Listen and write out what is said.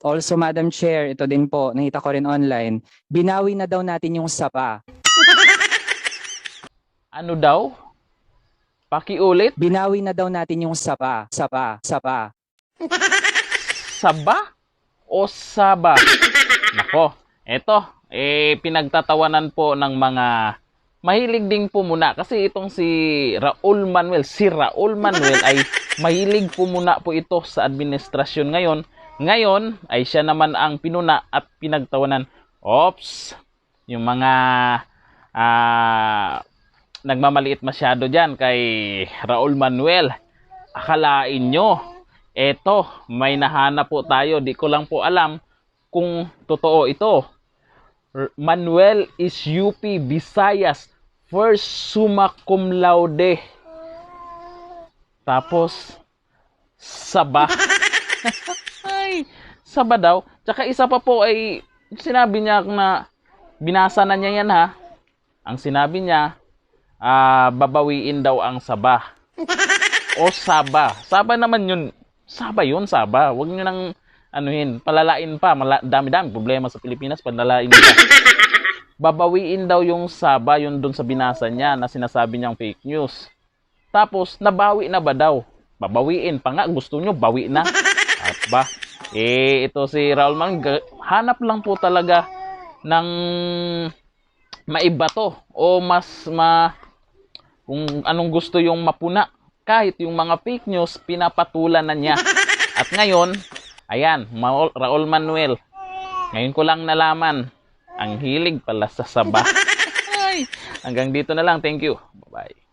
Also, Madam Chair, ito din po, nakita ko rin online, binawi na daw natin yung sapa. Ano daw? Pakiulit? Binawi na daw natin yung sapa. Sapa. Saba o saba? Nako, eto, pinagtatawanan po ng mga mahilig ding pumuna kasi itong si Raul Manuel ay mahilig pumuna po ito sa administrasyon ngayon. Ngayon ay siya naman ang pinuna at pinagtawanan. Ops, yung mga nagmamaliit masyado dyan kay Raul Manuel. Akalain nyo, eto, may nahanap po tayo. Di ko lang po alam kung totoo ito. Manuel is UP Visayas first summa cum laude. Tapos saba. Ay, saba daw. Tsaka isa pa po ay sinabi niya na binasa na niya yan ha. Ang sinabi niya, babawiin daw ang saba. O saba. Saba naman yun. Saba yun, saba. Huwag nyo nang anuhin, palalain pa. Dami-dami problema sa Pilipinas, palalain pa. Babawiin daw yung saba, yun dun sa binasa niya na sinasabi niyang fake news. Tapos, nabawi na ba daw? Babawiin pa nga, gusto nyo, bawi na. At ba? Ito si Raul Man, hanap lang po talaga ng maiba to. O kung anong gusto yung mapuna. Kahit yung mga fake news, pinapatulan na niya. At ngayon, ayan, Raul Manuel. Ngayon ko lang nalaman, ang hilig pala sa saba. Hanggang dito na lang. Thank you. Bye-bye.